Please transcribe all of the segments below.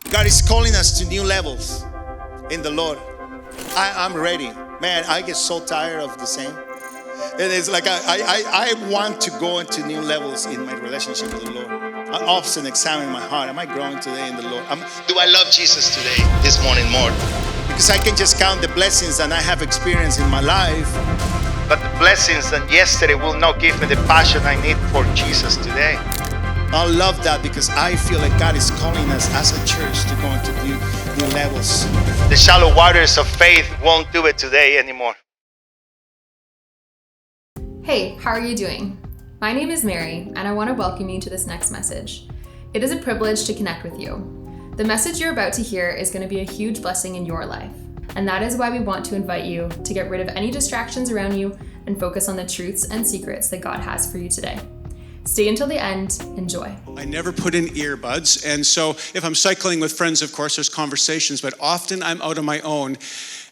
God is calling us to new levels in the Lord. I'm ready. Man, I get so tired of the same. And it's like I want to go into new levels in my relationship with the Lord. I often examine my heart. Am I growing today in the Lord? Do I love Jesus today, this morning more? Because I can just count the blessings that I have experienced in my life, but the blessings that yesterday will not give me the passion I need for Jesus today. I love that because I feel like God is calling us as a church to go into new levels. The shallow waters of faith won't do it today anymore. Hey, how are you doing? My name is Mary, and I want to welcome you to this next message. It is a privilege to connect with you. The message you're about to hear is going to be a huge blessing in your life, and that is why we want to invite you to get rid of any distractions around you and focus on the truths and secrets that God has for you today. Stay until the end. Enjoy. I never put in earbuds, and so if I'm cycling with friends, of course, there's conversations, but often I'm out on my own,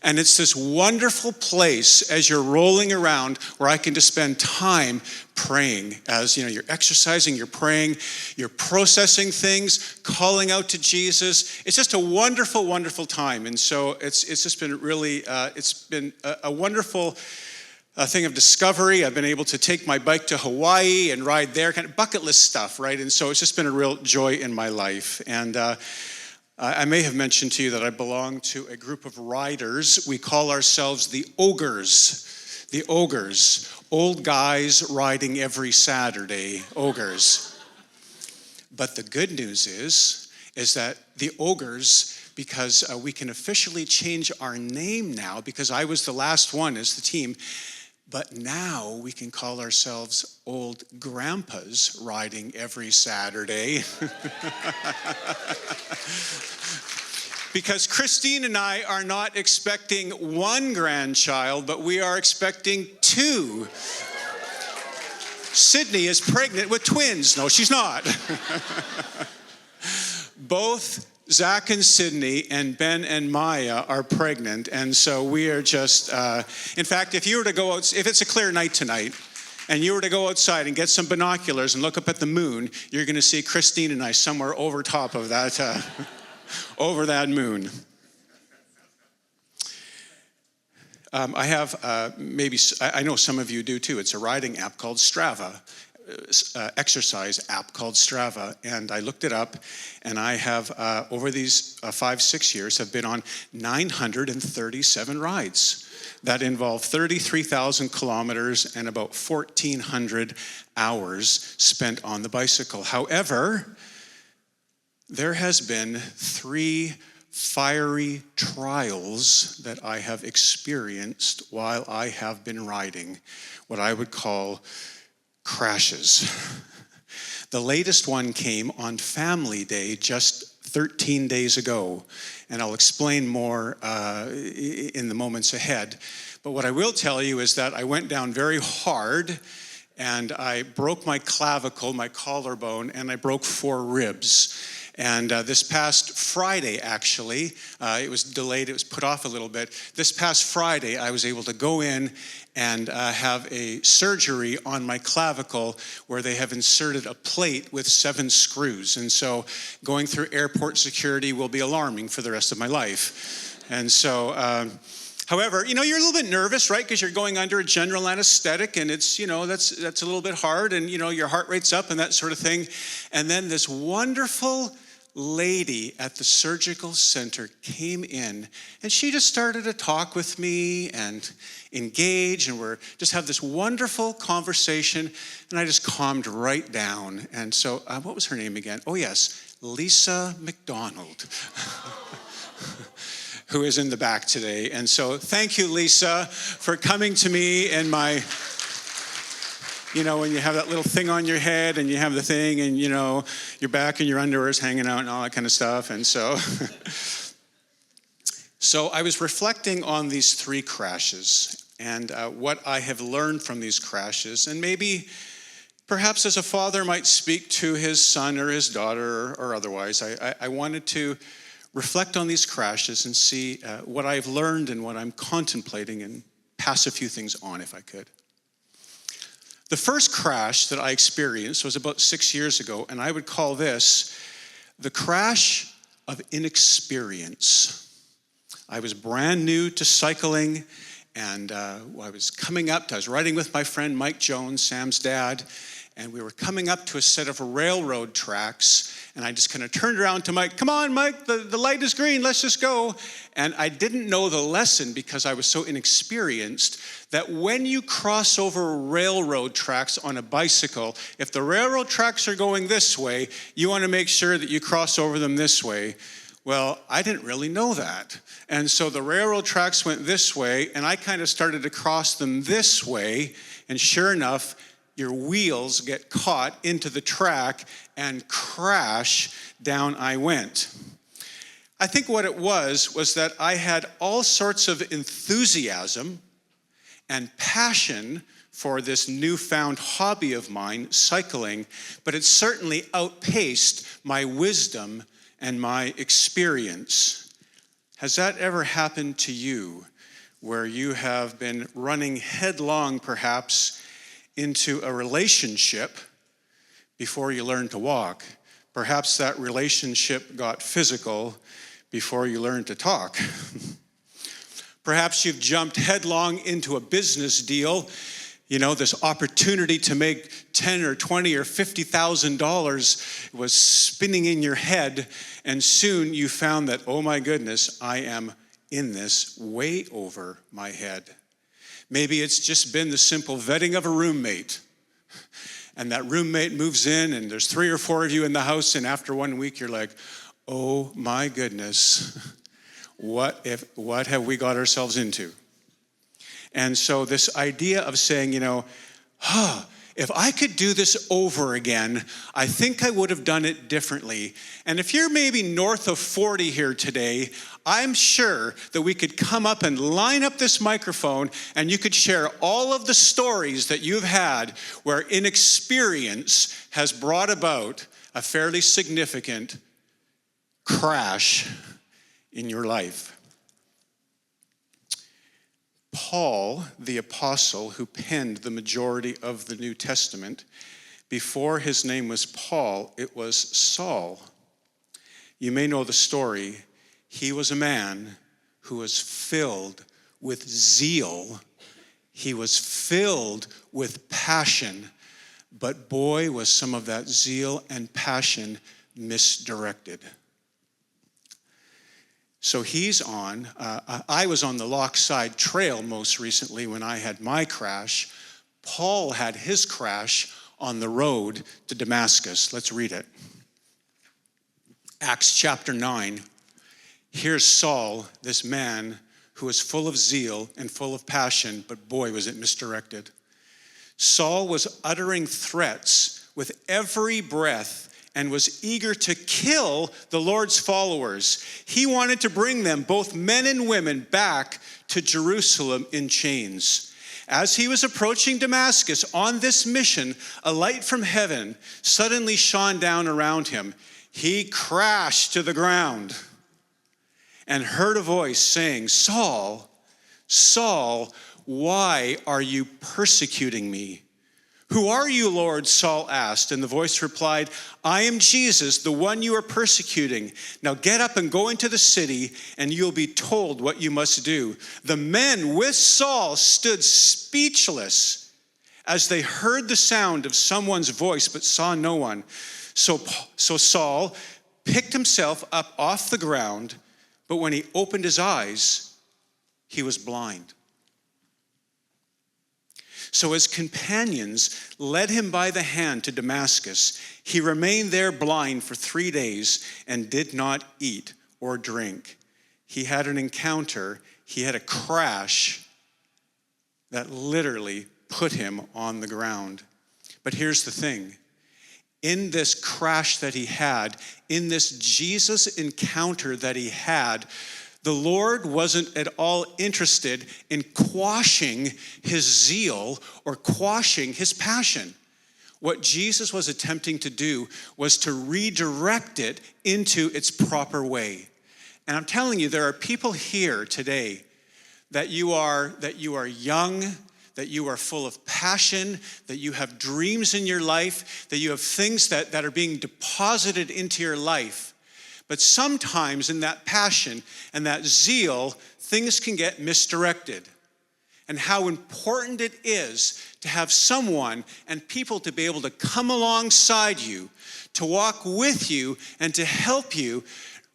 and it's this wonderful place as you're rolling around where I can just spend time praying. As you know, you're exercising, you're praying, you're processing things, calling out to Jesus. It's just a wonderful, wonderful time, and so it's just been really, it's been a wonderful thing of discovery. I've been able to take my bike to Hawaii and ride there, kind of bucket list stuff, right? And so it's just been a real joy in my life. And I may have mentioned to you that I belong to a group of riders. We call ourselves the Ogres. The Ogres. Old guys riding every Saturday. Ogres. But the good news is that the Ogres, because we can officially change our name now, because I was the last one as the team, but now we can call ourselves Old Grandpas riding every Saturday. Because Christine and I are not expecting one grandchild, but we are expecting two. Sydney is pregnant with twins. No, she's not. Both Zach and Sydney and Ben and Maya are pregnant, and so we are just, in fact, if you were to go out, if it's a clear night tonight, and you were to go outside and get some binoculars and look up at the moon, you're going to see Christine and I somewhere over top of that, over that moon. I have, I know some of you do too, it's a riding app called Strava. Exercise app called Strava, and I looked it up, and I have over these 5-6 years have been on 937 rides that involve 33,000 kilometers and about 1,400 hours spent on the bicycle. However, there has been 3 fiery trials that I have experienced while I have been riding, what I would call crashes. The latest one came on Family Day just 13 days ago, and I'll explain more in the moments ahead. But what I will tell you is that I went down very hard, and I broke my clavicle, my collarbone, and I broke 4 ribs. And this past Friday, actually, it was delayed, it was put off a little bit. This past Friday, I was able to go in and have a surgery on my clavicle where they have inserted a plate with 7 screws. And so going through airport security will be alarming for the rest of my life. And so, however, you're a little bit nervous, right? Because you're going under a general anesthetic, and it's, that's a little bit hard, and, your heart rate's up and that sort of thing. And then this wonderful lady at the surgical center came in, and she just started to talk with me and engage, and we're just have this wonderful conversation, and I just calmed right down. And so, what was her name again? Oh yes, Lisa McDonald, who is in the back today. And so thank you, Lisa, for coming to me in my, when you have that little thing on your head and you have the thing and, your back and your underwear is hanging out and all that kind of stuff. And so, so I was reflecting on these 3 crashes and what I have learned from these crashes. And maybe, perhaps as a father might speak to his son or his daughter or otherwise, I wanted to reflect on these crashes and see what I've learned and what I'm contemplating and pass a few things on if I could. The first crash that I experienced was about 6 years ago, and I would call this the crash of inexperience. I was brand new to cycling, and I was riding with my friend Mike Jones, Sam's dad, and we were coming up to a set of railroad tracks, and I just kind of turned around to Mike, "Come on, Mike, the light is green, let's just go." And I didn't know the lesson because I was so inexperienced that when you cross over railroad tracks on a bicycle, if the railroad tracks are going this way, you want to make sure that you cross over them this way. Well, I didn't really know that. And so the railroad tracks went this way, and I kind of started to cross them this way, and sure enough, your wheels get caught into the track and crash, down I went. I think what it was that I had all sorts of enthusiasm and passion for this newfound hobby of mine, cycling, but it certainly outpaced my wisdom and my experience. Has that ever happened to you, where you have been running headlong, perhaps, into a relationship before you learned to walk? Perhaps that relationship got physical before you learned to talk. Perhaps you've jumped headlong into a business deal, this opportunity to make $10 or $20 or $50,000 was spinning in your head, and soon you found that, oh my goodness, I am in this way over my head. Maybe it's just been the simple vetting of a roommate, and that roommate moves in, and there's 3 or 4 of you in the house, and after 1 week you're like, oh my goodness, what have we got ourselves into? And so this idea of saying, if I could do this over again, I think I would have done it differently. And if you're maybe north of 40 here today, I'm sure that we could come up and line up this microphone and you could share all of the stories that you've had where inexperience has brought about a fairly significant crash in your life. Paul, the apostle who penned the majority of the New Testament, before his name was Paul, it was Saul. You may know the story. He was a man who was filled with zeal. He was filled with passion, but boy, was some of that zeal and passion misdirected. So he's on, I was on the Lochside Trail most recently when I had my crash. Paul had his crash on the road to Damascus. Let's read it. Acts chapter 9. Here's Saul, this man who was full of zeal and full of passion, but boy, was it misdirected. Saul was uttering threats with every breath and was eager to kill the Lord's followers. He wanted to bring them, both men and women, back to Jerusalem in chains. As he was approaching Damascus on this mission, a light from heaven suddenly shone down around him. He crashed to the ground and heard a voice saying, "Saul, Saul, why are you persecuting me?" "Who are you, Lord?" Saul asked, and the voice replied, "I am Jesus, the one you are persecuting. Now get up and go into the city, and you'll be told what you must do." The men with Saul stood speechless as they heard the sound of someone's voice, but saw no one. So Saul picked himself up off the ground, but when he opened his eyes, he was blind. So his companions led him by the hand to Damascus. He remained there blind for 3 days and did not eat or drink. He had an encounter, he had a crash that literally put him on the ground. But here's the thing. In this crash that he had, in this Jesus encounter that he had, the Lord wasn't at all interested in quashing his zeal or quashing his passion. What Jesus was attempting to do was to redirect it into its proper way. And I'm telling you, there are people here today that you are young, that you are full of passion, that you have dreams in your life, that you have things that are being deposited into your life. But sometimes in that passion and that zeal, things can get misdirected. And how important it is to have someone and people to be able to come alongside you, to walk with you, and to help you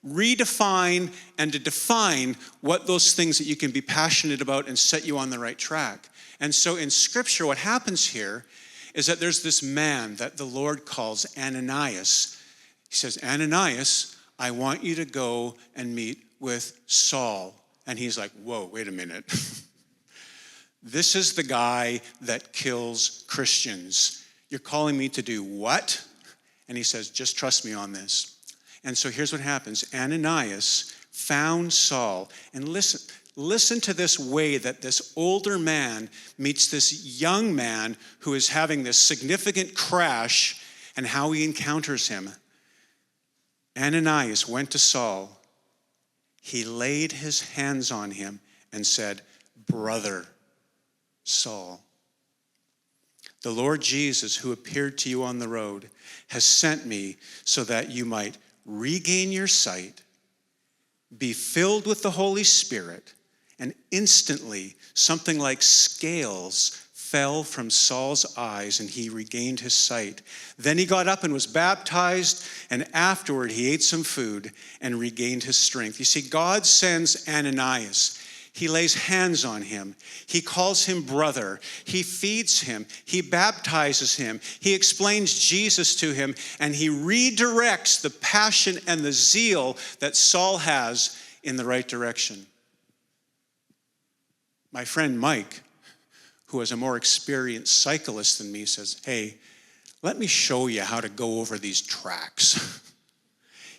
redefine and to define what those things that you can be passionate about and set you on the right track. And so in Scripture, what happens here is that there's this man that the Lord calls Ananias. He says, Ananias, I want you to go and meet with Saul. And he's like, whoa, wait a minute. This is the guy that kills Christians. You're calling me to do what? And he says, just trust me on this. And so here's what happens. Ananias found Saul. And listen to this way that this older man meets this young man who is having this significant crash and how he encounters him. Ananias went to Saul. He laid his hands on him and said, Brother Saul, the Lord Jesus, who appeared to you on the road, has sent me so that you might regain your sight, be filled with the Holy Spirit, and instantly something like scales fell from Saul's eyes and he regained his sight. Then he got up and was baptized, and afterward he ate some food and regained his strength. You see, God sends Ananias. He lays hands on him. He calls him brother. He feeds him. He baptizes him. He explains Jesus to him, and he redirects the passion and the zeal that Saul has in the right direction. My friend Mike, who is a more experienced cyclist than me, says, hey, let me show you how to go over these tracks.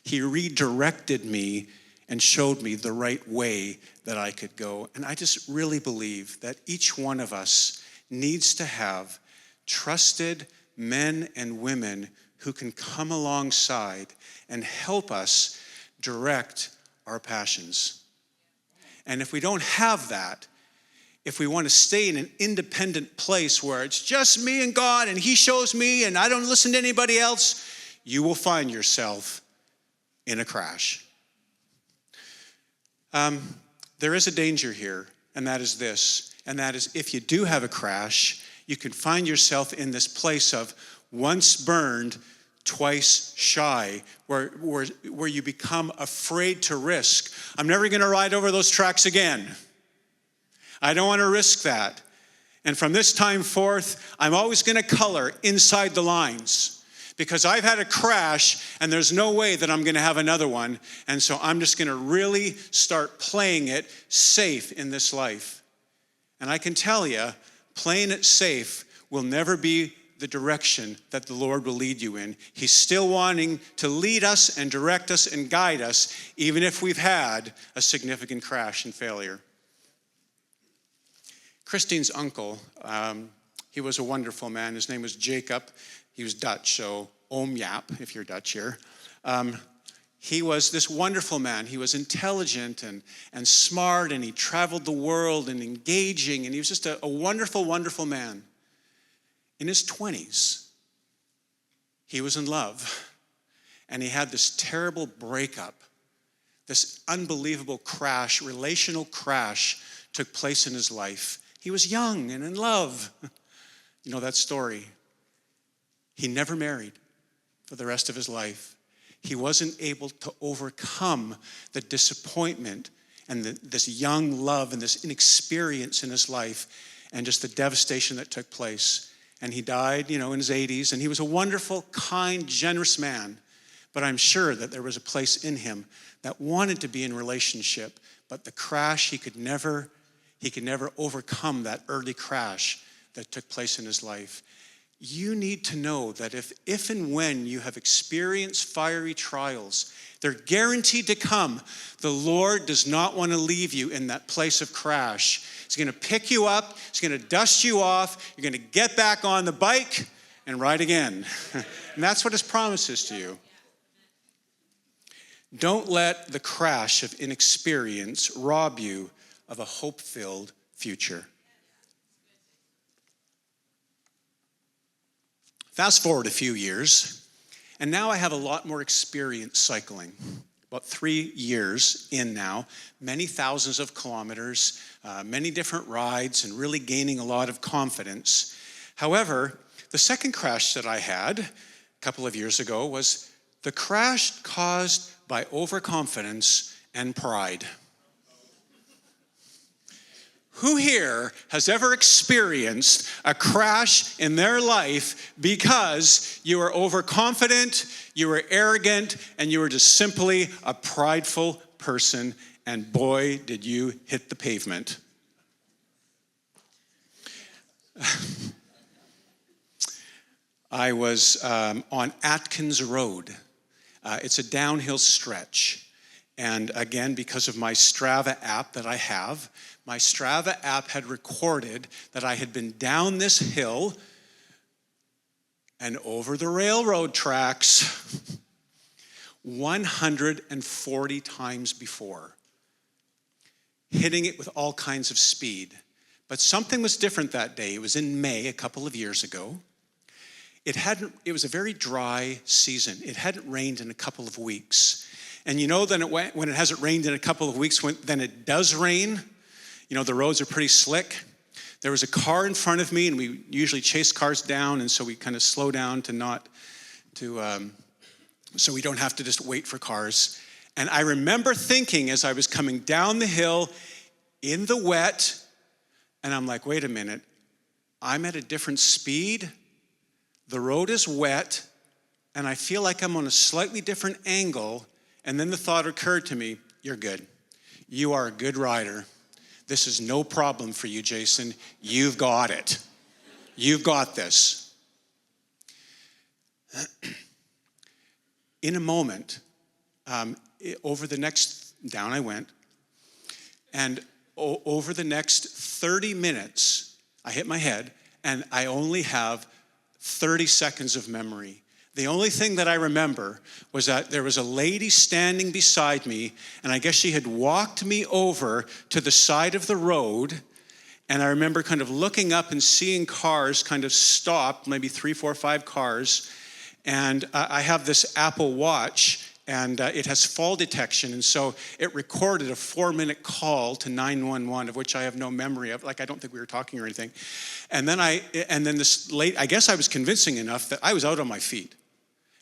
He redirected me and showed me the right way that I could go. And I just really believe that each one of us needs to have trusted men and women who can come alongside and help us direct our passions. And if we don't have that, if we want to stay in an independent place where it's just me and God and he shows me and I don't listen to anybody else, you will find yourself in a crash. There is a danger here, and that is this. And that is, if you do have a crash, you can find yourself in this place of once burned, twice shy, where you become afraid to risk. I'm never going to ride over those tracks again. I don't want to risk that. And from this time forth, I'm always going to color inside the lines, because I've had a crash and there's no way that I'm going to have another one. And so I'm just going to really start playing it safe in this life. And I can tell you, playing it safe will never be the direction that the Lord will lead you in. He's still wanting to lead us and direct us and guide us, even if we've had a significant crash and failure. Christine's uncle, he was a wonderful man. His name was Jacob. He was Dutch, so Oom Jaap, if you're Dutch here. He was this wonderful man. He was intelligent and smart, and he traveled the world and engaging, and he was just a wonderful, wonderful man. In his 20s, he was in love, and he had this terrible breakup. This unbelievable crash, relational crash, took place in his life. He was young and in love. You know that story. He never married for the rest of his life. He wasn't able to overcome the disappointment and this young love and this inexperience in his life and just the devastation that took place. And he died, in his 80s. And he was a wonderful, kind, generous man. But I'm sure that there was a place in him that wanted to be in relationship. But the crash, he could never overcome that early crash that took place in his life. You need to know that if and when you have experienced fiery trials, they're guaranteed to come. The Lord does not want to leave you in that place of crash. He's going to pick you up. He's going to dust you off. You're going to get back on the bike and ride again. And that's what his promise is to you. Don't let the crash of inexperience rob you of a hope-filled future. Fast forward a few years, and now I have a lot more experience cycling. about 3 years in now, many thousands of kilometers, many different rides, and really gaining a lot of confidence. However, the second crash that I had a couple of years ago was the crash caused by overconfidence and pride. Who here has ever experienced a crash in their life because you were overconfident, you were arrogant, and you were just simply a prideful person, and boy, did you hit the pavement. I was on Atkins Road. It's a downhill stretch. And again, because of my Strava app that I have, my Strava app had recorded that I had been down this hill and over the railroad tracks 140 times before, hitting it with all kinds of speed. But something was different that day. It was in May, a couple of years ago. It was a very dry season. It hadn't rained in a couple of weeks. And you know, then when it hasn't rained in a couple of weeks, then it does rain. You know, the roads are pretty slick. There was a car in front of me, and we usually chase cars down, and so we kind of slow down so we don't have to just wait for cars. And I remember thinking as I was coming down the hill in the wet, and I'm like, wait a minute, I'm at a different speed. The road is wet, and I feel like I'm on a slightly different angle. And then the thought occurred to me, you're good. You are a good rider. This is no problem for you, Jason. You've got it. You've got this. In a moment, down I went, and over the next 30 minutes, I hit my head, and I only have 30 seconds of memory. The only thing that I remember was that there was a lady standing beside me, and I guess she had walked me over to the side of the road, and I remember kind of looking up and seeing cars kind of stop, maybe 3, 4, 5 cars, and I have this Apple Watch, and it has fall detection, and so it recorded a 4-minute call to 911, of which I have no memory of. Like, I don't think we were talking or anything. And then this lady, I guess I was convincing enough that I was out on my feet.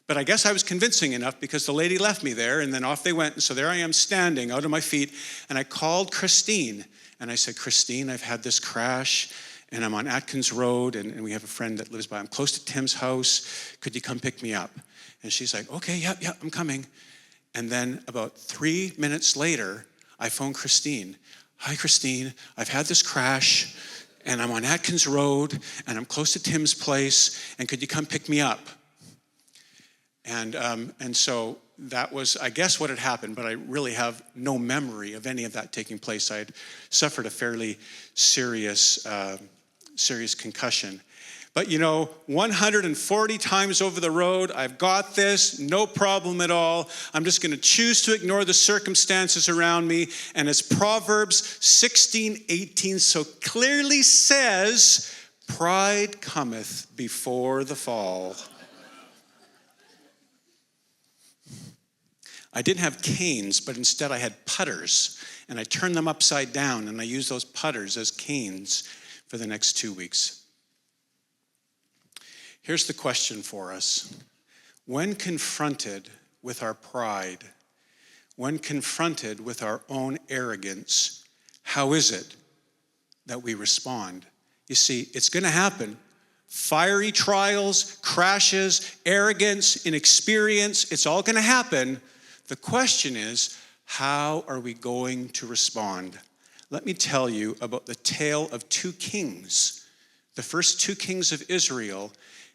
But I guess I was convincing enough because the lady left me there, and then off they went. And so there I am standing out on my feet, and I called Christine, and I said, Christine, I've had this crash, and I'm on Atkins Road, and we have a friend that lives by. I'm close to Tim's house. Could you come pick me up? And she's like, okay, yeah, I'm coming. And then about 3 minutes later, I phoned Christine. Hi, Christine, I've had this crash, and I'm on Atkins Road, and I'm close to Tim's place, and could you come pick me up? And so that was, I guess, what had happened, but I really have no memory of any of that taking place. I had suffered a fairly serious concussion. But 140 times over the road, I've got this, no problem at all. I'm just going to choose to ignore the circumstances around me. And as Proverbs 16:18 so clearly says, pride cometh before the fall. I didn't have canes, but instead I had putters, and I turned them upside down, and I used those putters as canes for the next 2 weeks. Here's the question for us. When confronted with our pride, when confronted with our own arrogance, how is it that we respond? You see, it's going to happen. Fiery trials, crashes, arrogance, inexperience, it's all going to happen. The question is, how are we going to respond? Let me tell you about the tale of 2 kings, the first 2 kings of Israel,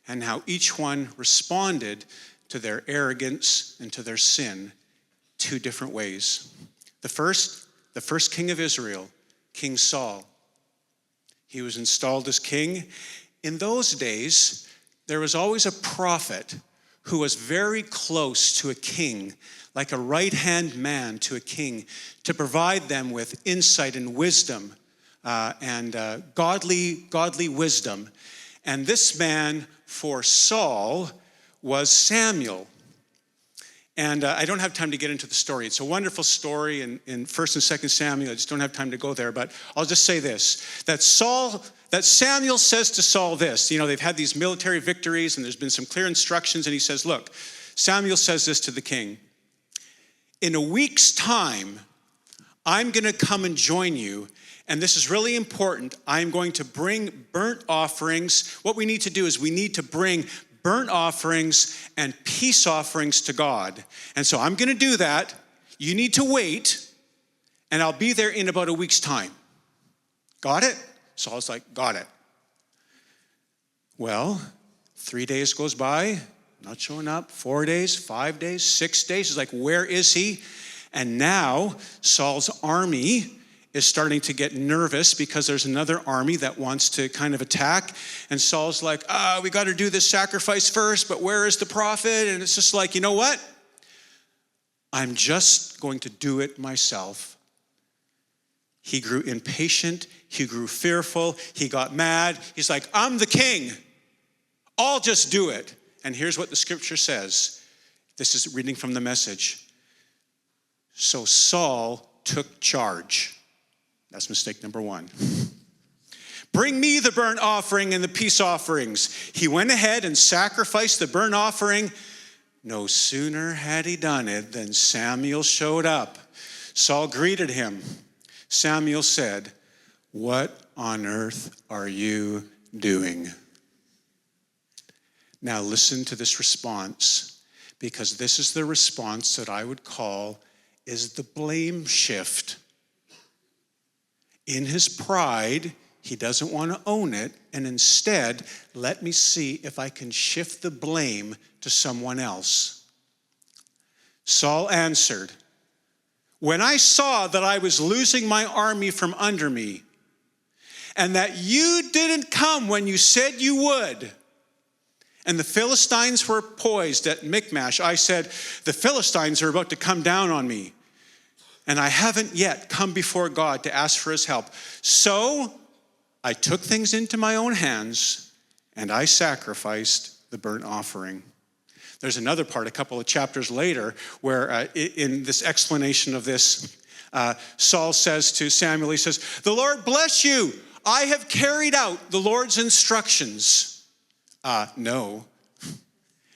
and how each one responded to their arrogance and to their sin 2 different ways. The first king of Israel, King Saul. He was installed as king. In those days, there was always a prophet who was very close to a king, like a right-hand man to a king, to provide them with insight and wisdom and godly wisdom. And this man for Saul was Samuel. And I don't have time to get into the story. It's a wonderful story in 1 and 2 Samuel. I just don't have time to go there. But I'll just say this, that Samuel says to Saul this. You know, they've had these military victories and there's been some clear instructions. And he says, look, Samuel says this to the king. In a week's time, I'm going to come and join you. And this is really important. I'm going to bring burnt offerings. What we need to do is we need to bring burnt offerings and peace offerings to God. And so I'm going to do that. You need to wait, and I'll be there in about a week's time. Got it? Saul's like, got it. Well, 3 days goes by, not showing up. 4 days, 5 days, 6 days. He's like, where is he? And now Saul's army is starting to get nervous because there's another army that wants to kind of attack. And Saul's like, we got to do this sacrifice first, but where is the prophet? And it's just like, you know what? I'm just going to do it myself. He grew impatient. He grew fearful. He got mad. He's like, I'm the king. I'll just do it. And here's what the scripture says. This is reading from the Message. So Saul took charge. That's mistake number one. Bring me the burnt offering and the peace offerings. He went ahead and sacrificed the burnt offering. No sooner had he done it than Samuel showed up. Saul greeted him. Samuel said, what on earth are you doing? Now listen to this response, because this is the response that I would call is the blame shift. In his pride, he doesn't want to own it, and instead, let me see if I can shift the blame to someone else. Saul answered, when I saw that I was losing my army from under me, and that you didn't come when you said you would, and the Philistines were poised at Michmash, I said, the Philistines are about to come down on me. And I haven't yet come before God to ask for his help. So I took things into my own hands and I sacrificed the burnt offering. There's another part a couple of chapters later where in this explanation of this, Saul says to Samuel, he says, the Lord bless you. I have carried out the Lord's instructions. No,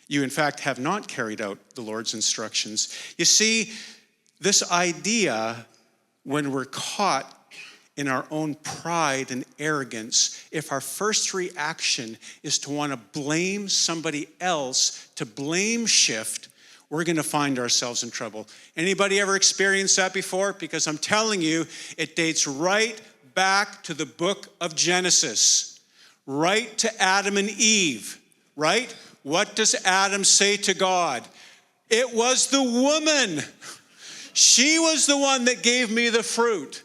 you in fact have not carried out the Lord's instructions. You see, this idea, when we're caught in our own pride and arrogance, if our first reaction is to want to blame somebody else, to blame shift, we're going to find ourselves in trouble. Anybody ever experienced that before? Because I'm telling you, it dates right back to the book of Genesis, right to Adam and Eve, right? What does Adam say to God? It was the woman. She was the one that gave me the fruit.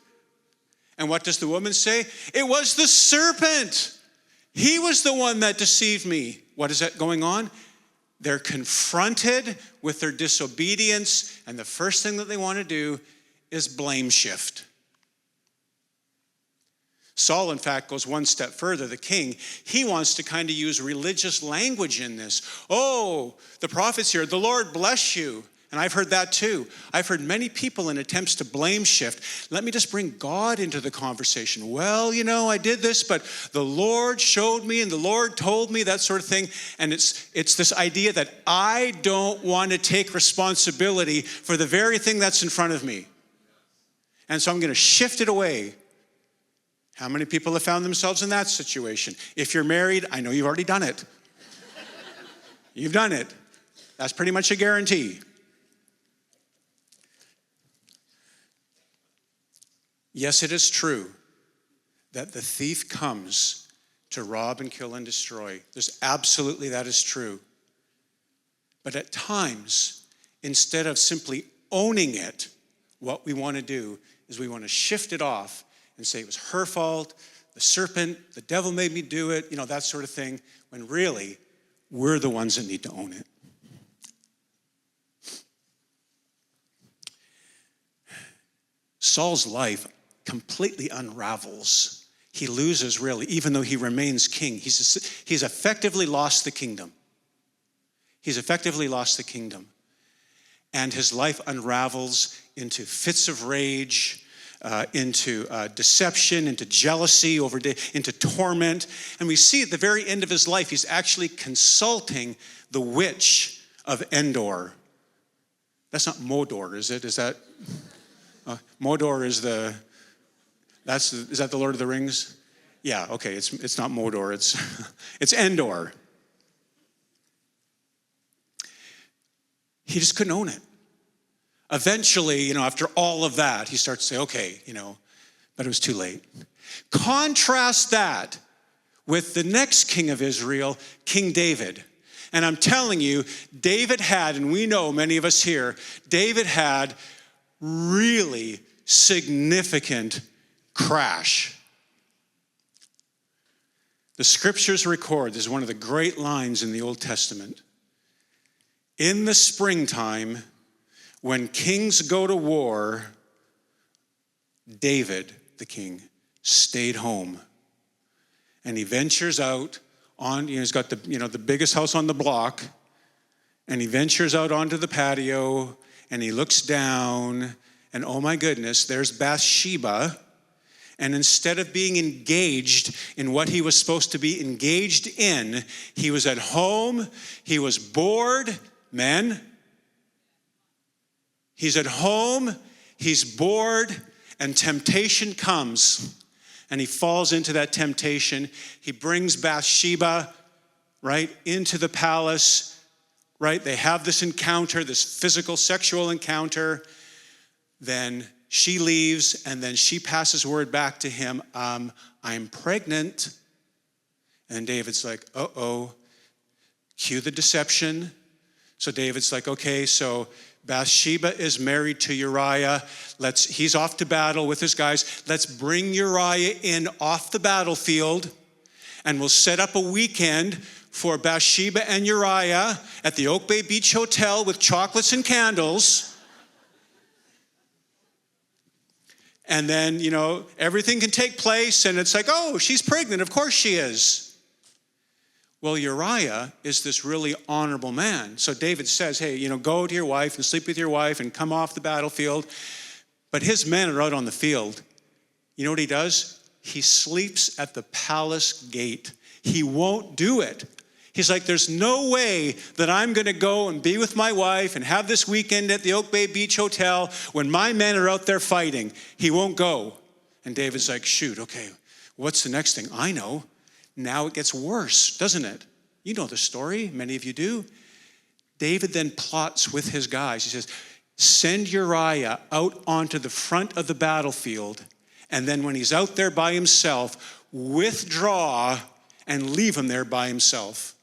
And what does the woman say? It was the serpent. He was the one that deceived me. What is that going on? They're confronted with their disobedience, and the first thing that they want to do is blame shift. Saul, in fact, goes one step further. The king, he wants to kind of use religious language in this. Oh, the prophet's here. The Lord bless you. And I've heard that too. I've heard many people in attempts to blame shift. Let me just bring God into the conversation. Well, you know, I did this, but the Lord showed me and the Lord told me, that sort of thing. And it's this idea that I don't want to take responsibility for the very thing that's in front of me. And so I'm going to shift it away. How many people have found themselves in that situation? If you're married, I know you've already done it. You've done it. That's pretty much a guarantee. Yes, it is true that the thief comes to rob and kill and destroy. There's absolutely, that is true. But at times, instead of simply owning it, what we want to do is we want to shift it off and say it was her fault, the serpent, the devil made me do it, you know, that sort of thing, when really, we're the ones that need to own it. Saul's life completely unravels. He loses, really, even though he remains king. He's effectively lost the kingdom. He's effectively lost the kingdom. and his life unravels into fits of rage, into deception, into jealousy, into torment. And we see at the very end of his life, he's actually consulting the witch of Endor. That's not Modor, is it? Is that? Modor is is that the Lord of the Rings? Yeah, okay, it's not Modor, it's Endor. He just couldn't own it. Eventually, after all of that, he starts to say, okay, but it was too late. Contrast that with the next king of Israel, King David. And I'm telling you, David had, and we know many of us here, David had really significant crash. The scriptures record, this is one of the great lines in the Old Testament. In the springtime, when kings go to war, David, the king, stayed home. And he ventures out on, he's got the biggest house on the block, and he ventures out onto the patio, and he looks down, and oh my goodness, there's Bathsheba. And instead of being engaged in what he was supposed to be engaged in, he was at home, he was bored. Men, he's at home, he's bored, and temptation comes. And he falls into that temptation. He brings Bathsheba, right, into the palace, right? They have this encounter, this physical, sexual encounter. Then she leaves, and then she passes word back to him, I'm pregnant. And David's like, uh-oh, cue the deception. So David's like, okay, so Bathsheba is married to Uriah. He's off to battle with his guys. Let's bring Uriah in off the battlefield, and we'll set up a weekend for Bathsheba and Uriah at the Oak Bay Beach Hotel with chocolates and candles. And then, everything can take place, and it's like, oh, she's pregnant. Of course she is. Well, Uriah is this really honorable man. So David says, hey, go to your wife and sleep with your wife and come off the battlefield. But his men are out on the field. You know what he does? He sleeps at the palace gate. He won't do it. He's like, there's no way that I'm going to go and be with my wife and have this weekend at the Oak Bay Beach Hotel when my men are out there fighting. He won't go. And David's like, shoot, okay, what's the next thing? I know. Now it gets worse, doesn't it? You know the story. Many of you do. David then plots with his guys. He says, send Uriah out onto the front of the battlefield, and then when he's out there by himself, withdraw and leave him there by himself.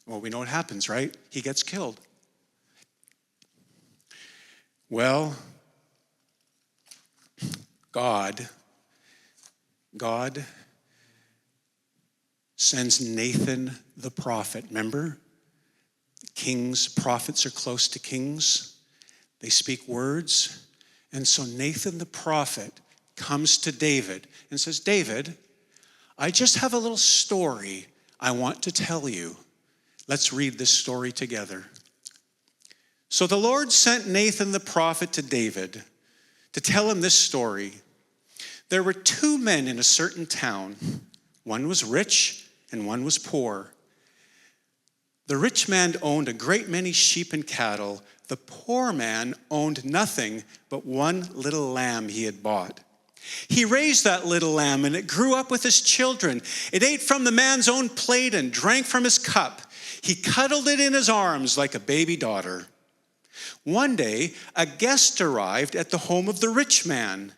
Well, we know what happens, right? He gets killed. Well, God sends Nathan the prophet. Remember? Kings, prophets are close to kings. They speak words. And so Nathan the prophet comes to David and says, David, I just have a little story I want to tell you. Let's read this story together. So the Lord sent Nathan the prophet to David to tell him this story. There were two men in a certain town. One was rich and one was poor. The rich man owned a great many sheep and cattle. The poor man owned nothing but one little lamb he had bought. He raised that little lamb, and it grew up with his children. It ate from the man's own plate and drank from his cup. He cuddled it in his arms like a baby daughter. One day, a guest arrived at the home of the rich man.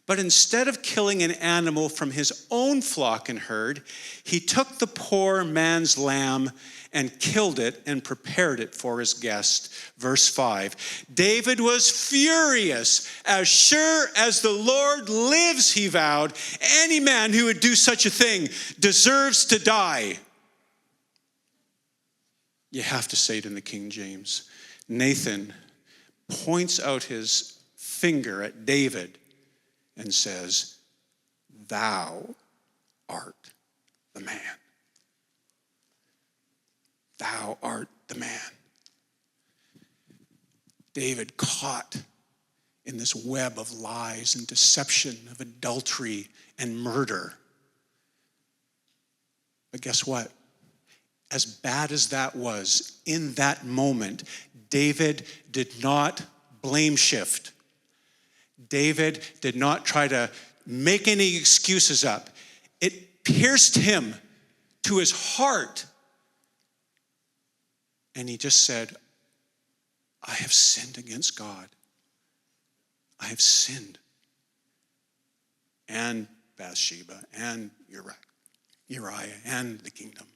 But instead of killing an animal from his own flock and herd, he took the poor man's lamb and killed it and prepared it for his guest. Verse 5, David was furious. As sure as the Lord lives, he vowed, any man who would do such a thing deserves to die. You have to say it in the King James. Nathan points out his finger at David and says, thou art the man. Thou art the man. David caught in this web of lies and deception, of adultery and murder. But guess what? As bad as that was, in that moment, David did not blame shift. David did not try to make any excuses up. It pierced him to his heart. And he just said, I have sinned against God. I have sinned. And Bathsheba, and Uriah, and the kingdom.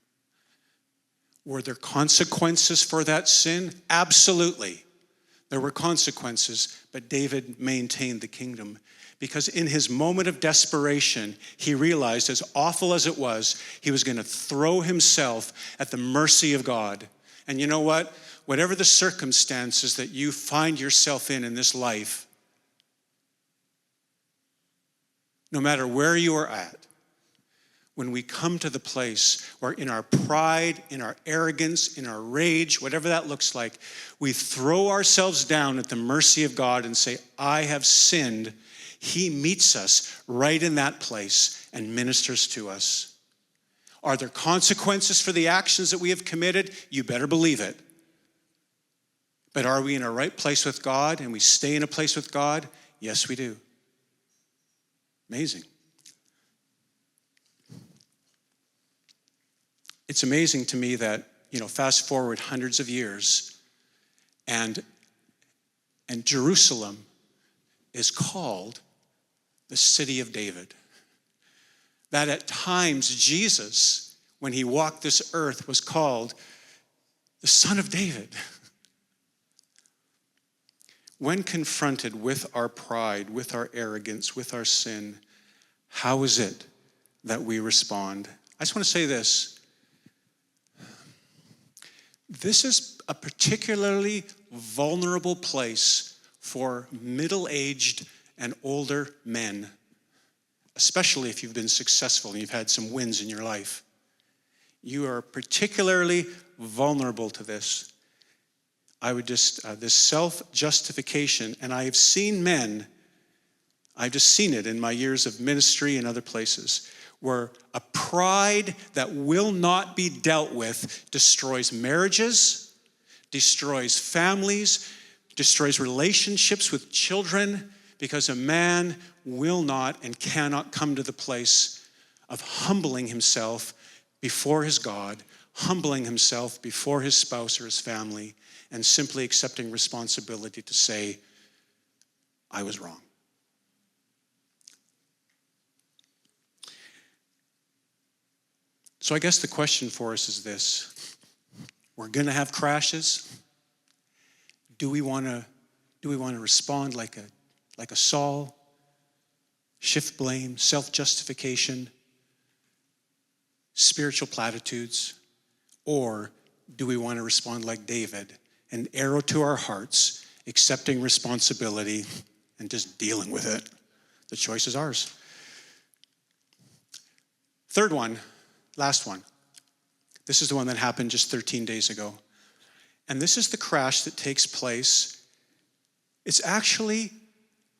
Were there consequences for that sin? Absolutely. There were consequences, but David maintained the kingdom because in his moment of desperation, he realized, as awful as it was, he was going to throw himself at the mercy of God. And you know what? Whatever the circumstances that you find yourself in this life, no matter where you are at, when we come to the place where in our pride, in our arrogance, in our rage, whatever that looks like, we throw ourselves down at the mercy of God and say, I have sinned, he meets us right in that place and ministers to us. Are there consequences for the actions that we have committed? You better believe it. But are we in a right place with God and we stay in a place with God? Yes, we do. Amazing. It's amazing to me that, fast forward hundreds of years and Jerusalem is called the city of David. That at times Jesus, when he walked this earth, was called the Son of David. When confronted with our pride, with our arrogance, with our sin, how is it that we respond? I just want to say this. This is a particularly vulnerable place for middle-aged and older men, especially if you've been successful and you've had some wins in your life. You are particularly vulnerable to this. This self-justification, and I have seen men, I've just seen it in my years of ministry and other places, where a pride that will not be dealt with destroys marriages, destroys families, destroys relationships with children, because a man will not and cannot come to the place of humbling himself before his God, humbling himself before his spouse or his family, and simply accepting responsibility to say, I was wrong. So I guess the question for us is this. We're going to have crashes. Do we want to respond like a Saul? Shift blame, self-justification, spiritual platitudes? Or do we want to respond like David, an arrow to our hearts, accepting responsibility and just dealing with it? The choice is ours. Third one. Last one. This is the one that happened just 13 days ago. And this is the crash that takes place. It's actually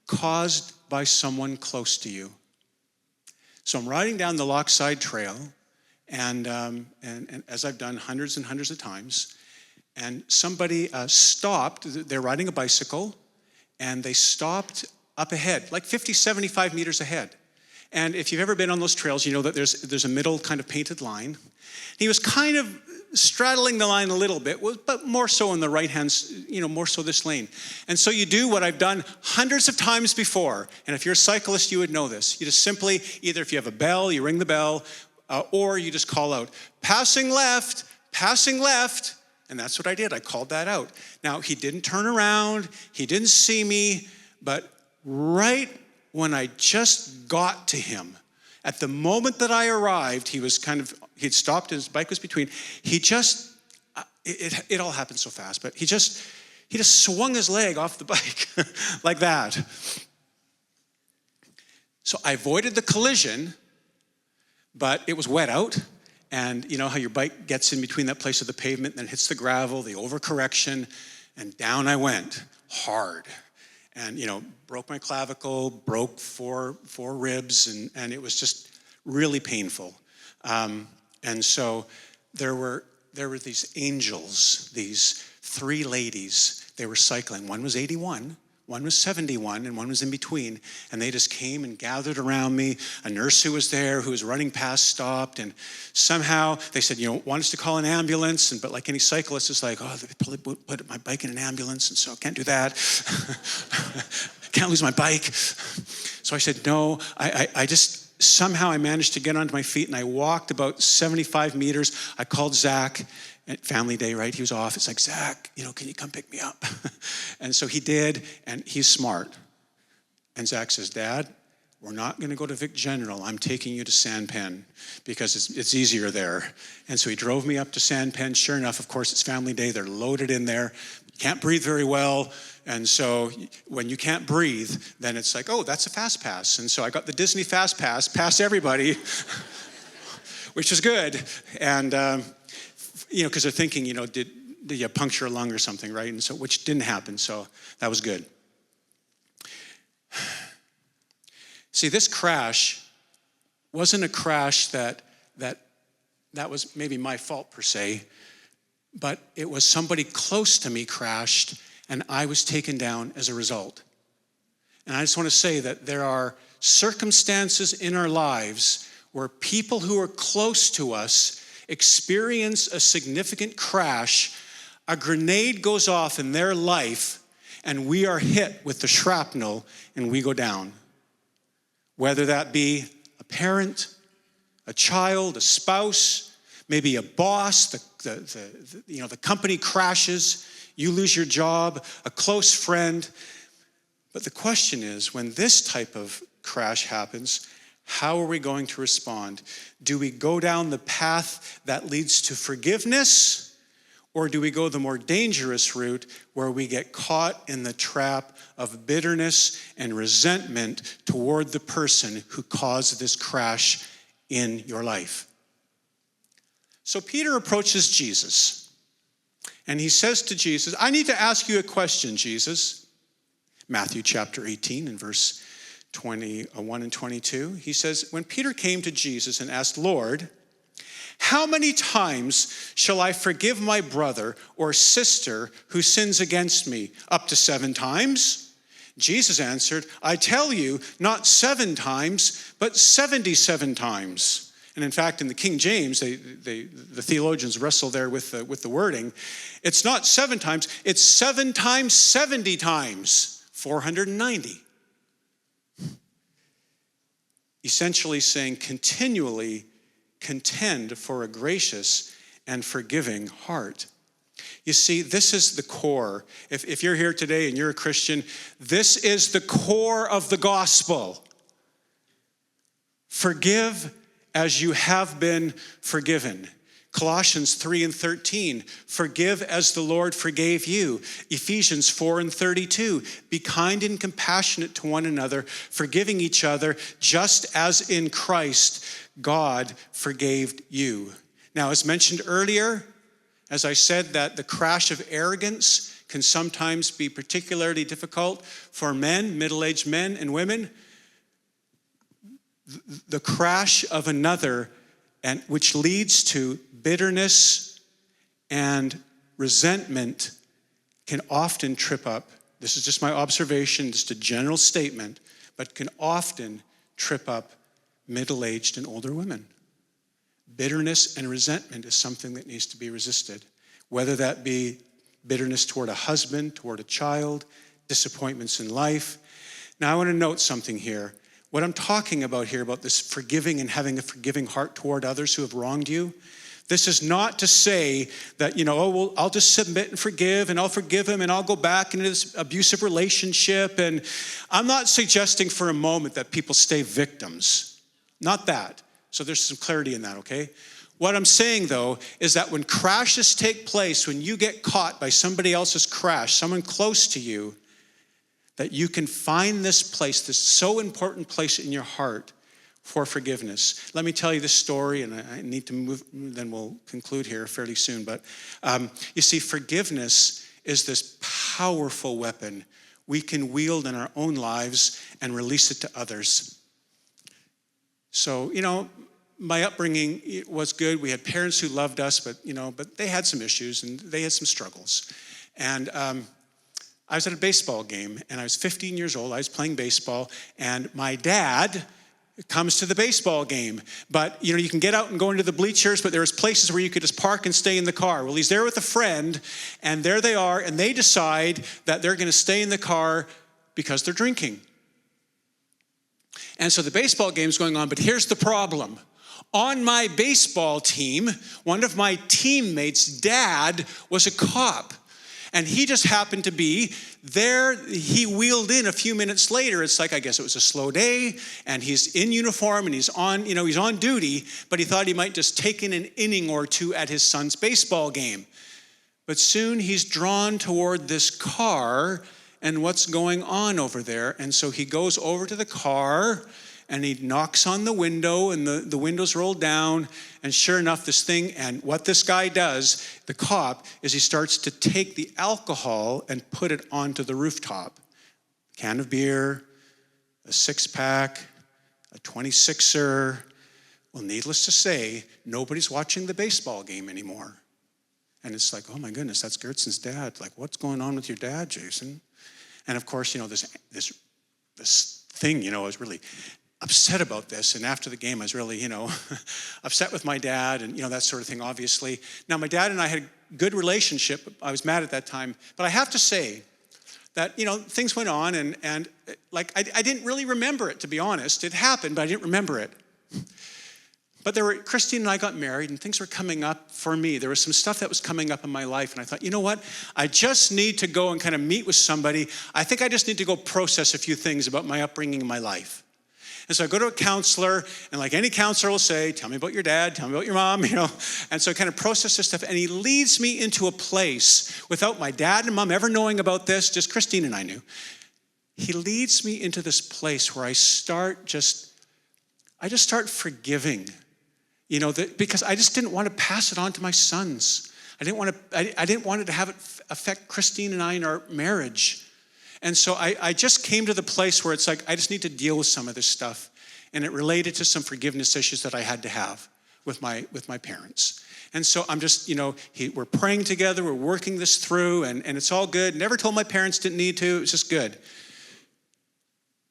caused by someone close to you. So I'm riding down the Lochside Trail, and as I've done hundreds and hundreds of times, and somebody stopped. They're riding a bicycle, and they stopped up ahead, like 50, 75 meters ahead. And if you've ever been on those trails, you know that there's a middle kind of painted line. He was kind of straddling the line a little bit, but more so in the right hand, more so this lane. And so you do what I've done hundreds of times before. And if you're a cyclist, you would know this. You just simply, either if you have a bell, you ring the bell, or you just call out, passing left, and that's what I did. I called that out. Now, he didn't turn around, he didn't see me, but right when I just got to him, at the moment that I arrived, he'd stopped, his bike was between, it all happened so fast, but he just swung his leg off the bike like that. So I avoided the collision, but it was wet out. And you know how your bike gets in between that place of the pavement and then hits the gravel, the overcorrection, and down I went, hard. And, broke my clavicle, broke four ribs, and it was just really painful. And so there were these angels, these 3 ladies. They were cycling. One was 81, one was 71, and one was in between. And they just came and gathered around me. A nurse who was there, who was running past, stopped. And somehow they said, want us to call an ambulance. But like any cyclist, it's like, they probably put my bike in an ambulance. And so I can't do that. Can't lose my bike. So I said, no, I just, somehow I managed to get onto my feet, and I walked about 75 meters. I called Zach, at family day, right? He was off. It's like, Zach, can you come pick me up? And so he did, and he's smart. And Zach says, Dad, we're not going to go to Vic General. I'm taking you to San Pen because it's easier there. And so he drove me up to San Pen. Sure enough, of course, it's family day. They're loaded in there. You can't breathe very well. And so when you can't breathe, then it's like, that's a fast pass. And so I got the Disney fast pass, past everybody, which was good. And, because they're thinking, did you puncture a lung or something, right? And so, which didn't happen. So that was good. See, this crash wasn't a crash that was maybe my fault per se, but it was somebody close to me crashed, and I was taken down as a result. And I just want to say that there are circumstances in our lives where people who are close to us experience a significant crash, a grenade goes off in their life, and we are hit with the shrapnel and we go down. Whether that be a parent, a child, a spouse, maybe a boss, the company crashes, you lose your job, a close friend. But the question is, when this type of crash happens, how are we going to respond? Do we go down the path that leads to forgiveness, or do we go the more dangerous route where we get caught in the trap of bitterness and resentment toward the person who caused this crash in your life? So Peter approaches Jesus, and he says to Jesus, I need to ask you a question, Jesus. Matthew chapter 18 and verse 21 and 22, he says, when Peter came to Jesus and asked, Lord, how many times shall I forgive my brother or sister who sins against me? Up to 7 times? Jesus answered, I tell you, not 7 times, but 77 times. And in fact, in the King James, the theologians wrestle there with the wording. It's not 7 times, it's 7 times 70 times, 490. Essentially saying continually contend for a gracious and forgiving heart. You see, this is the core. If you're here today and you're a Christian, this is the core of the gospel. Forgive as you have been forgiven. Colossians 3 and 13, forgive as the Lord forgave you. Ephesians 4 and 32, be kind and compassionate to one another, forgiving each other, just as in Christ God forgave you. Now, as mentioned earlier, as I said, that the crash of arrogance can sometimes be particularly difficult for men, middle-aged men and women. The crash of another, and which leads to bitterness and resentment, can often trip up. This is just my observation, just a general statement, but can often trip up middle-aged and older women. Bitterness and resentment is something that needs to be resisted, whether that be bitterness toward a husband, toward a child, disappointments in life. Now, I want to note something here. What I'm talking about here, about this forgiving and having a forgiving heart toward others who have wronged you, this is not to say that, I'll just submit and forgive, and I'll forgive him, and I'll go back into this abusive relationship. And I'm not suggesting for a moment that people stay victims. Not that. So there's some clarity in that, okay? What I'm saying, though, is that when crashes take place, when you get caught by somebody else's crash, someone close to you, that you can find this place, this so important place in your heart for forgiveness. Let me tell you this story, and I need to move, then we'll conclude here fairly soon. But you see, forgiveness is this powerful weapon we can wield in our own lives and release it to others. So, my upbringing was good. We had parents who loved us, but they had some issues and they had some struggles. And I was at a baseball game, and I was 15 years old. I was playing baseball, and my dad comes to the baseball game. But, you can get out and go into the bleachers, but there's places where you could just park and stay in the car. Well, he's there with a friend, and there they are, and they decide that they're going to stay in the car because they're drinking. And so the baseball game's going on, but here's the problem. On my baseball team, one of my teammates' dad was a cop. And he just happened to be there. He wheeled in a few minutes later. It's like, I guess it was a slow day, and he's in uniform, and he's on duty, but he thought he might just take in an inning or two at his son's baseball game. But soon he's drawn toward this car and what's going on over there. And so he goes over to the car, and he knocks on the window, and the window's rolled down, and sure enough, and what this guy does, the cop, is he starts to take the alcohol and put it onto the rooftop. A can of beer, a 6-pack, a 26er. Well, needless to say, nobody's watching the baseball game anymore. And it's like, oh my goodness, that's Goertzen's dad. Like, what's going on with your dad, Jason? And of course, this thing, I was really upset about this. And after the game, I was really, upset with my dad and, that sort of thing, obviously. Now, my dad and I had a good relationship. I was mad at that time. But I have to say that, things went on and I didn't really remember it, to be honest. It happened, but I didn't remember it. But Christine and I got married, and things were coming up for me. There was some stuff that was coming up in my life, and I thought, you know what? I just need to go and kind of meet with somebody. I think I just need to go process a few things about my upbringing in my life. And so I go to a counselor, and like any counselor will say, tell me about your dad, tell me about your mom, And so I kind of process this stuff, and he leads me into a place without my dad and mom ever knowing about this, just Christine and I knew. He leads me into this place where I just start forgiving. Because I just didn't want to pass it on to my sons. I didn't want it to have it affect Christine and I in our marriage. And so I just came to the place where it's like, I just need to deal with some of this stuff. And it related to some forgiveness issues that I had to have with my parents. And so I'm just, we're praying together, we're working this through, and it's all good. Never told my parents didn't need to, it was just good.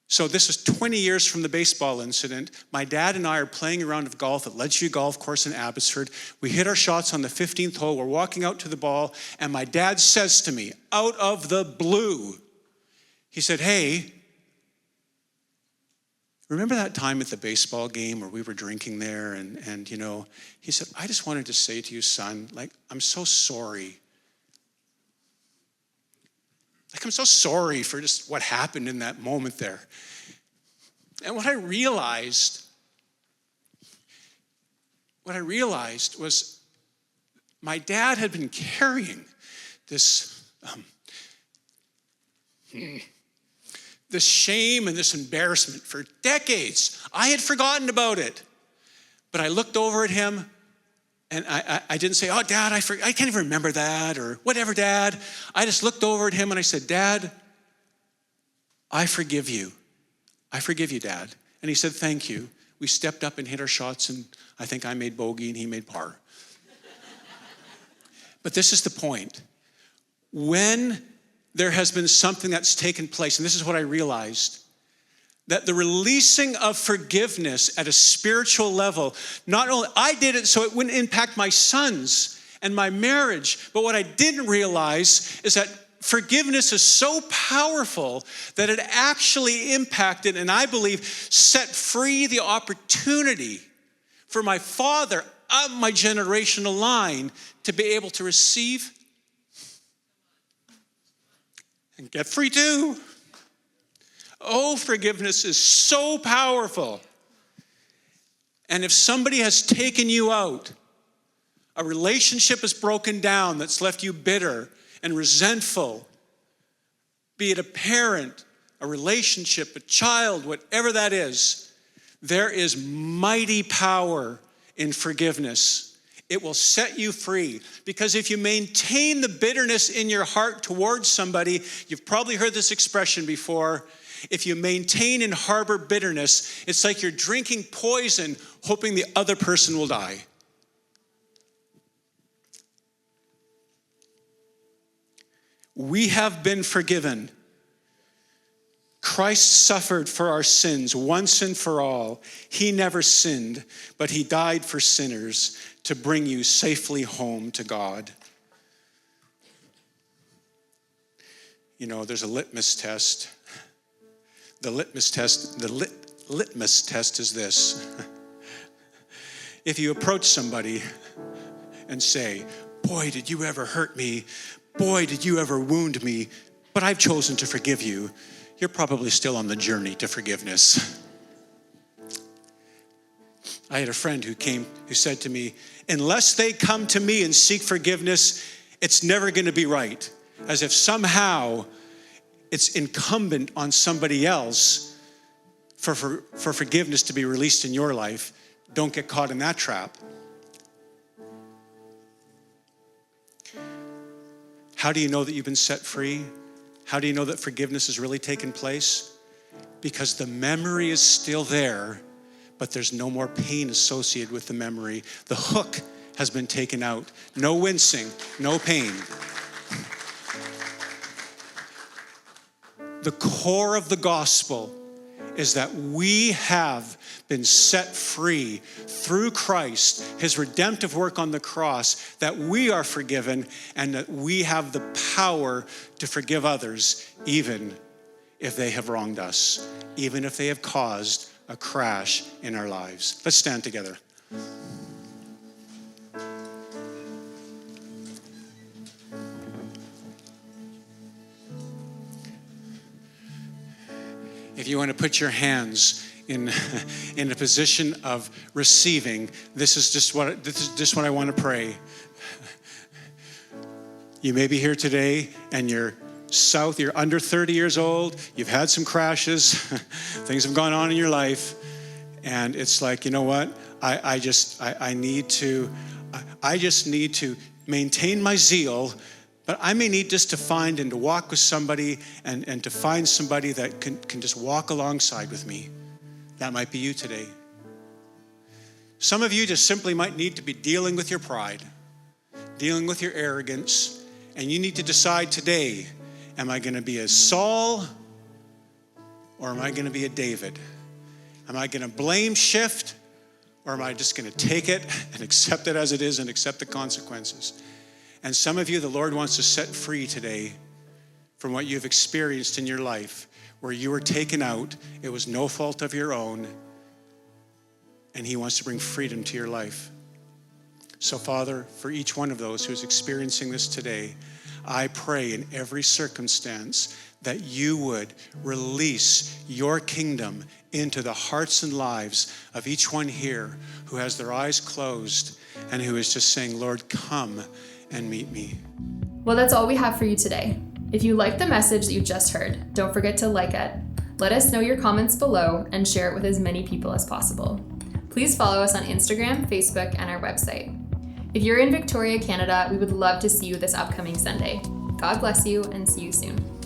So this is 20 years from the baseball incident. My dad and I are playing a round of golf at Ledgeview Golf Course in Abbotsford. We hit our shots on the 15th hole. We're walking out to the ball, and my dad says to me, out of the blue, he said, hey, remember that time at the baseball game where we were drinking there? And he said, I just wanted to say to you, son, I'm so sorry. I'm so sorry for just what happened in that moment there. And what I realized was my dad had been carrying this shame and this embarrassment for decades. I had forgotten about it. But I looked over at him, and I didn't say, oh, Dad, I can't even remember that, or whatever, Dad. I just looked over at him and I said, Dad, I forgive you. I forgive you, Dad. And he said, thank you. We stepped up and hit our shots, and I think I made bogey and he made par. But this is the point. When there has been something that's taken place, and this is what I realized, that the releasing of forgiveness at a spiritual level, not only, I did it so it wouldn't impact my sons and my marriage, but what I didn't realize is that forgiveness is so powerful that it actually impacted, and I believe set free the opportunity for my father up my generational line to be able to receive and get free too. Oh, forgiveness is so powerful. And if somebody has taken you out, a relationship is broken down that's left you bitter and resentful, be it a parent, a relationship, a child, whatever that is, there is mighty power in forgiveness. It will set you free. Because if you maintain the bitterness in your heart towards somebody, you've probably heard this expression before, if you maintain and harbor bitterness, it's like you're drinking poison hoping the other person will die. We have been forgiven. Christ suffered for our sins once and for all. He never sinned, but he died for sinners to bring you safely home to God. You know, there's a litmus test. The litmus test is this. If you approach somebody and say, "Boy, did you ever hurt me? Boy, did you ever wound me? But I've chosen to forgive you," you're probably still on the journey to forgiveness. I had a friend who said to me, "Unless they come to me and seek forgiveness, it's never going to be right." As if somehow it's incumbent on somebody else for forgiveness to be released in your life. Don't get caught in that trap. How do you know that you've been set free? How do you know that forgiveness has really taken place? Because the memory is still there, but there's no more pain associated with the memory. The hook has been taken out. No wincing, no pain. The core of the gospel is that we have been set free through Christ, his redemptive work on the cross, that we are forgiven and that we have the power to forgive others, even if they have wronged us, even if they have caused a crash in our lives. Let's stand together. If you want to put your hands in a position of receiving, this is just what I want to pray. You may be here today and you're under 30 years old, you've had some crashes, things have gone on in your life, and it's like, you know what? I just need to maintain my zeal. But I may need just to find and to walk with somebody and to find somebody that can just walk alongside with me. That might be you today. Some of you just simply might need to be dealing with your pride, dealing with your arrogance, and you need to decide today, am I going to be a Saul or am I going to be a David? Am I going to blame shift or am I just going to take it and accept it as it is and accept the consequences? And some of you, the Lord wants to set free today from what you've experienced in your life, where you were taken out, it was no fault of your own, and he wants to bring freedom to your life. So, Father, for each one of those who's experiencing this today, I pray in every circumstance that you would release your kingdom into the hearts and lives of each one here who has their eyes closed and who is just saying, "Lord, come and meet me." Well, that's all we have for you today. If you liked the message that you just heard, don't forget to like it. Let us know your comments below and share it with as many people as possible. Please follow us on Instagram, Facebook, and our website. If you're in Victoria, Canada, we would love to see you this upcoming Sunday. God bless you and see you soon.